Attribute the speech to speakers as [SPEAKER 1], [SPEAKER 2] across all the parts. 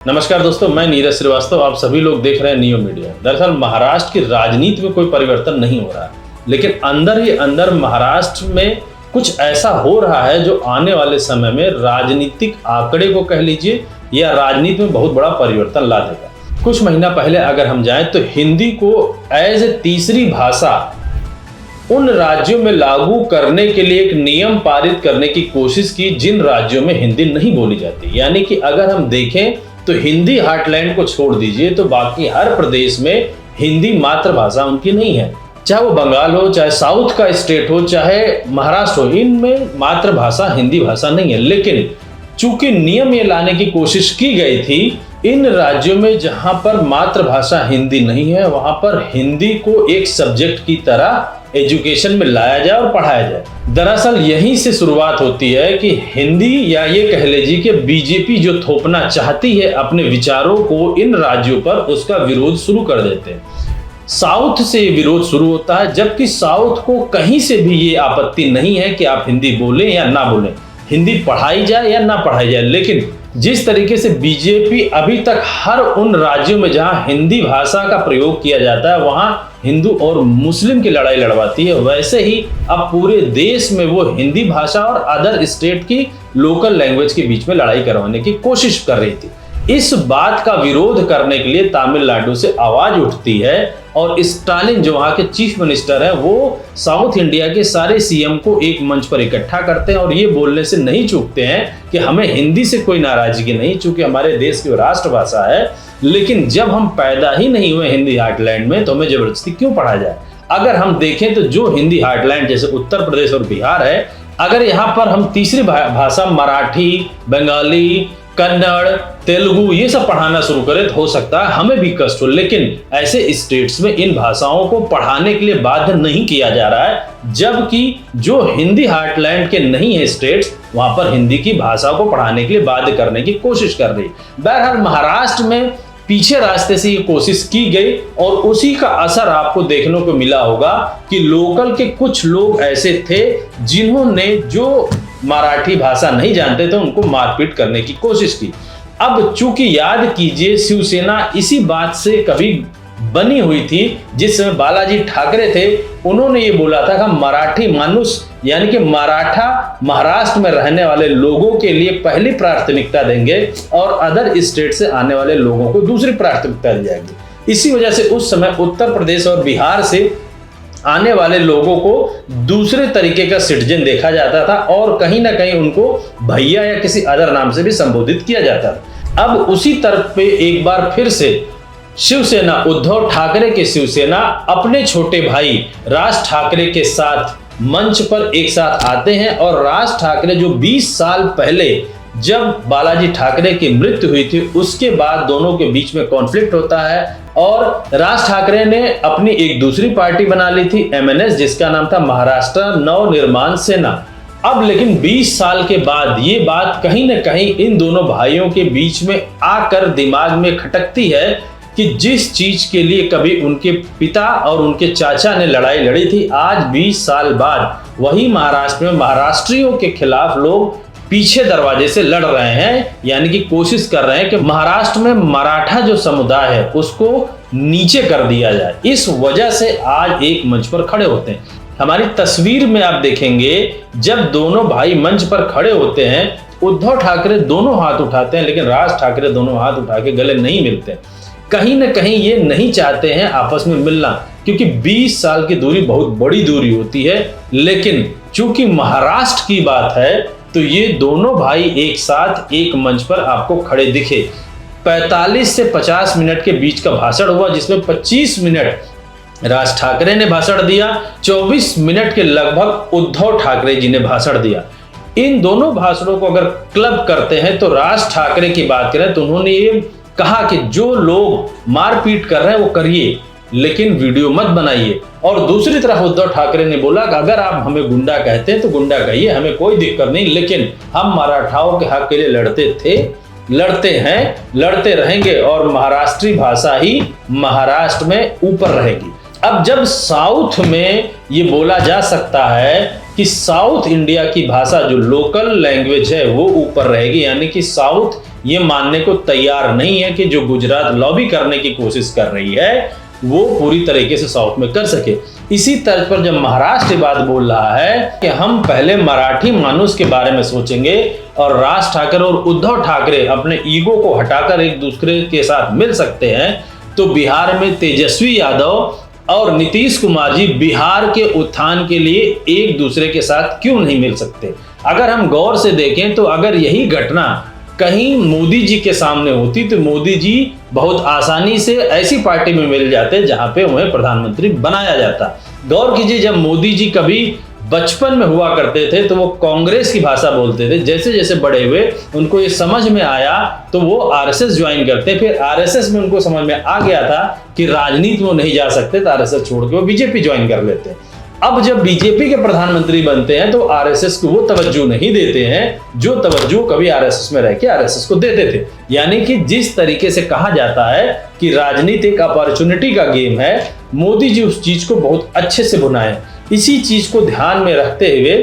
[SPEAKER 1] नमस्कार दोस्तों, मैं नीरज श्रीवास्तव। आप सभी लोग देख रहे हैं नियो मीडिया। दरअसल महाराष्ट्र की राजनीति में कोई परिवर्तन नहीं हो रहा है, लेकिन अंदर ही अंदर महाराष्ट्र में कुछ ऐसा हो रहा है जो आने वाले समय में राजनीतिक आंकड़े को कह लीजिए या राजनीति में बहुत बड़ा परिवर्तन ला देगा। कुछ महीना पहले अगर हम जाएं तो हिंदी को एज ए तीसरी भाषा उन राज्यों में लागू करने के लिए एक नियम पारित करने की कोशिश की जिन राज्यों में हिंदी नहीं बोली जाती। यानी कि अगर हम देखें तो हिंदी हार्टलैंड को छोड़ दीजिए तो बाकी हर प्रदेश में हिंदी मातृभाषा उनकी नहीं है। चाहे वो बंगाल हो, चाहे साउथ का स्टेट हो, चाहे महाराष्ट्र हो, इनमें मातृभाषा हिंदी भाषा नहीं है। लेकिन चूंकि नियम ये लाने की कोशिश की गई थी, इन राज्यों में जहां पर मातृभाषा हिंदी नहीं है वहां पर हिंदी को एक सब्जेक्ट की तरह एजुकेशन में लाया जाए और पढ़ाया जाए। दरअसल यहीं से शुरुआत होती है कि हिंदी या ये कह लीजिए कि बीजेपी जो थोपना चाहती है अपने विचारों को इन राज्यों पर, उसका विरोध शुरू कर देते हैं। साउथ से ये विरोध शुरू होता है, जबकि साउथ को कहीं से भी ये आपत्ति नहीं है कि आप हिंदी बोलें या ना बोलें, हिंदी पढ़ाई जाए या ना पढ़ाई जाए। लेकिन जिस तरीके से बीजेपी अभी तक हर उन राज्यों में जहां हिंदी भाषा का प्रयोग किया जाता है वहां हिंदू और मुस्लिम की लड़ाई लड़वाती है, वैसे ही अब पूरे देश में वो हिंदी भाषा और अदर स्टेट की लोकल लैंग्वेज के बीच में लड़ाई करवाने की कोशिश कर रही थी। इस बात का विरोध करने के लिए तमिलनाडु से आवाज उठती है और स्टालिन जो वहां के चीफ मिनिस्टर हैं वो साउथ इंडिया के सारे सीएम को एक मंच पर इकट्ठा करते हैं और ये बोलने से नहीं चूकते हैं कि हमें हिंदी से कोई नाराजगी नहीं, चूंकि हमारे देश की राष्ट्रभाषा है। लेकिन जब हम पैदा ही नहीं हुए हिंदी हार्टलैंड में तो हमें जबरदस्ती क्यों पढ़ा जाए। अगर हम देखें तो जो हिंदी हार्टलैंड जैसे उत्तर प्रदेश और बिहार है, अगर यहाँ पर हम तीसरी भाषा मराठी, बंगाली, कन्नड़, तेलुगु ये सब पढ़ाना शुरू करें तो हो सकता है हमें भी कष्ट हो। लेकिन ऐसे स्टेट्स में इन भाषाओं को पढ़ाने के लिए बाध्य नहीं किया जा रहा है, जबकि जो हिंदी हार्टलैंड के नहीं है स्टेट्स वहां पर हिंदी की भाषा को पढ़ाने के लिए बाध्य करने की कोशिश कर रही है। बहरहाल महाराष्ट्र में पीछे रास्ते से ये कोशिश की गई और उसी का असर आपको देखने को मिला होगा कि लोकल के कुछ लोग ऐसे थे जिन्होंने जो मराठी भाषा नहीं जानते थे उनको मारपीट करने की कोशिश की। अब चूंकि याद कीजिए शिवसेना इसी बात से कभी बनी हुई थी जिस समय बालाजी ठाकरे थे, उन्होंने ये बोला था कि मराठी मनुष्य यानी कि मराठा महाराष्ट्र में रहने वाले लोगों के लिए पहली प्राथमिकता देंगे और अदर स्टेट से आने वाले लोगों को दूसरी प्राथमिकता दी जाएगी। इसी वजह से उस समय उत्तर प्रदेश और बिहार से आने वाले लोगों को दूसरे तरीके का सिटीजन देखा जाता था और कहीं ना कहीं उनको भैया या किसी अदर नाम से भी संबोधित किया जाता था। अब उसी तरफ पे एक बार फिर से शिवसेना, उद्धव ठाकरे की शिवसेना अपने छोटे भाई राज ठाकरे के साथ मंच पर एक साथ आते हैं और राज ठाकरे जो 20 साल पहले जब बालाजी ठाकरे की मृत्यु हुई थी उसके बाद दोनों के बीच में कॉन्फ्लिक्ट होता है और राज ठाकरे ने अपनी एक दूसरी पार्टी बना ली थी MNS, जिसका नाम था महाराष्ट्र नवनिर्माण सेना। अब लेकिन 20 साल के बाद ये बात कहीं ना कहीं इन दोनों भाइयों के बीच में आकर दिमाग में खटकती है कि जिस चीज के लिए कभी उनके पिता और उनके चाचा ने लड़ाई लड़ी थी, आज 20 साल बाद वही महाराष्ट्र में महाराष्ट्रियों के खिलाफ लोग पीछे दरवाजे से लड़ रहे हैं, यानी कि कोशिश कर रहे हैं कि महाराष्ट्र में मराठा जो समुदाय है उसको नीचे कर दिया जाए। इस वजह से आज एक मंच पर खड़े होते हैं। हमारी तस्वीर में आप देखेंगे जब दोनों भाई मंच पर खड़े होते हैं, उद्धव ठाकरे दोनों हाथ उठाते हैं लेकिन राज ठाकरे दोनों हाथ उठा के गले नहीं मिलते। कहीं ना कहीं ये नहीं चाहते हैं आपस में मिलना, क्योंकि 20 साल की दूरी बहुत बड़ी दूरी होती है। लेकिन चूंकि महाराष्ट्र की बात है तो ये दोनों भाई एक साथ एक मंच पर आपको खड़े दिखे। 45 से 50 मिनट के बीच का भाषण हुआ जिसमें 25 मिनट राज ठाकरे ने भाषण दिया, 24 मिनट के लगभग उद्धव ठाकरे जी ने भाषण दिया। इन दोनों भाषणों को अगर क्लब करते हैं तो राज ठाकरे की बात करें तो उन्होंने ये कहा कि जो लोग मारपीट कर रहे हैं वो करिए लेकिन वीडियो मत बनाइए। और दूसरी तरफ उद्धव ठाकरे ने बोला कि अगर आप हमें गुंडा कहते हैं तो गुंडा कहिए, हमें कोई दिक्कत नहीं, लेकिन हम मराठाओं के हक के लिए लड़ते थे, लड़ते हैं, लड़ते रहेंगे और महाराष्ट्री भाषा ही महाराष्ट्र में ऊपर रहेगी। अब जब साउथ में ये बोला जा सकता है कि साउथ इंडिया की भाषा जो लोकल लैंग्वेज है वो ऊपर रहेगी, यानी कि साउथ ये मानने को तैयार नहीं है कि जो गुजरात लॉबी करने की कोशिश कर रही है वो पूरी तरीके से साउथ में कर सके। इसी तर्ज पर जब महाराष्ट्र बात बोल रहा है कि हम पहले मराठी मानुष के बारे में सोचेंगे और राज ठाकरे और उद्धव ठाकरे अपने ईगो को हटाकर एक दूसरे के साथ मिल सकते हैं, तो बिहार में तेजस्वी यादव और नीतीश कुमार जी बिहार के उत्थान के लिए एक दूसरे के साथ क्यों नहीं मिल सकते। अगर हम गौर से देखें तो अगर यही घटना कहीं मोदी जी के सामने होती तो मोदी जी बहुत आसानी से ऐसी पार्टी में मिल जाते जहां पे उन्हें प्रधानमंत्री बनाया जाता। गौर कीजिए, जब मोदी जी कभी बचपन में हुआ करते थे तो वो कांग्रेस की भाषा बोलते थे, जैसे जैसे बड़े हुए उनको ये समझ में आया तो वो आरएसएस ज्वाइन करते, फिर आरएसएस में उनको समझ में आ गया था कि राजनीति में नहीं जा सकते तो आरएसएस छोड़ के वो बीजेपी ज्वाइन कर लेते। अब जब बीजेपी के प्रधानमंत्री बनते हैं तो आरएसएस को वो तवज्जो नहीं देते हैं जो तवज्जो कभी आरएसएस में रह के आरएसएस को देते थे। यानी कि जिस तरीके से कहा जाता है कि राजनीति एक अपॉर्चुनिटी का गेम है, मोदी जी उस चीज को बहुत अच्छे से बुनाए। इसी चीज को ध्यान में रखते हुए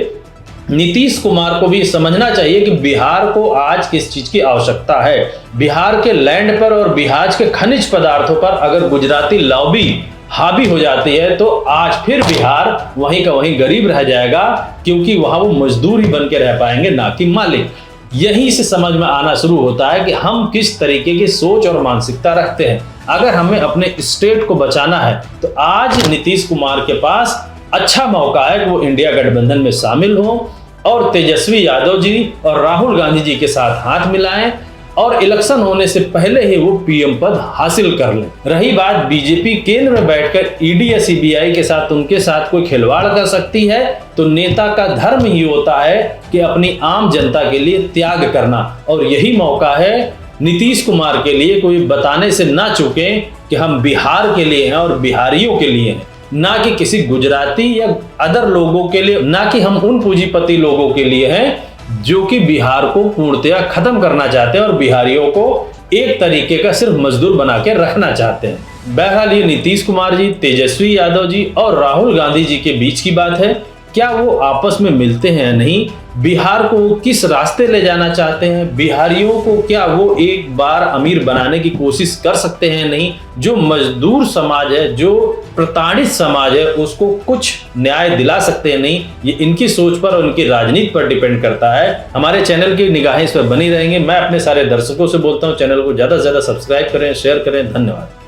[SPEAKER 1] नीतीश कुमार को भी समझना चाहिए कि बिहार को आज किस चीज की आवश्यकता है। बिहार के लैंड पर और बिहार के खनिज पदार्थों पर अगर गुजराती लॉबी हावी हो जाती है तो आज फिर बिहार वहीं का वहीं गरीब रह जाएगा, क्योंकि वहां वो मजदूर ही बन के रह पाएंगे, ना कि मालिक। यहीं से समझ में आना शुरू होता है कि हम किस तरीके की सोच और मानसिकता रखते हैं। अगर हमें अपने स्टेट को बचाना है तो आज नीतीश कुमार के पास अच्छा मौका है कि वो इंडिया गठबंधन में शामिल हो और तेजस्वी यादव जी और राहुल गांधी जी के साथ हाथ मिलाएं और इलेक्शन होने से पहले ही वो पीएम पद हासिल कर लें। रही बात बीजेपी केंद्र में बैठकर ईडी या सीबीआई के साथ उनके साथ कोई खिलवाड़ कर सकती है, तो नेता का धर्म ही होता है कि अपनी आम जनता के लिए त्याग करना, और यही मौका है नीतीश कुमार के लिए कोई बताने से ना चूके कि हम बिहार के लिए हैं और बिहारियों के लिए हैं, ना कि किसी गुजराती या अदर लोगों के लिए, ना कि हम उन पूंजीपति लोगों के लिए हैं जो कि बिहार को पूर्णतया खत्म करना चाहते हैं और बिहारियों को एक तरीके का सिर्फ मजदूर बना के रखना चाहते हैं। बहरहाल ये नीतीश कुमार जी, तेजस्वी यादव जी और राहुल गांधी जी के बीच की बात है। क्या वो आपस में मिलते हैं या नहीं, बिहार को किस रास्ते ले जाना चाहते हैं, बिहारियों को क्या वो एक बार अमीर बनाने की कोशिश कर सकते हैं नहीं, जो मजदूर समाज है, जो प्रताड़ित समाज है, उसको कुछ न्याय दिला सकते हैं नहीं, ये इनकी सोच पर और उनकी राजनीति पर डिपेंड करता है। हमारे चैनल की निगाहें इस पर बनी रहेंगी। मैं अपने सारे दर्शकों से बोलता हूँ चैनल को ज्यादा से ज्यादा सब्सक्राइब करें, शेयर करें। धन्यवाद।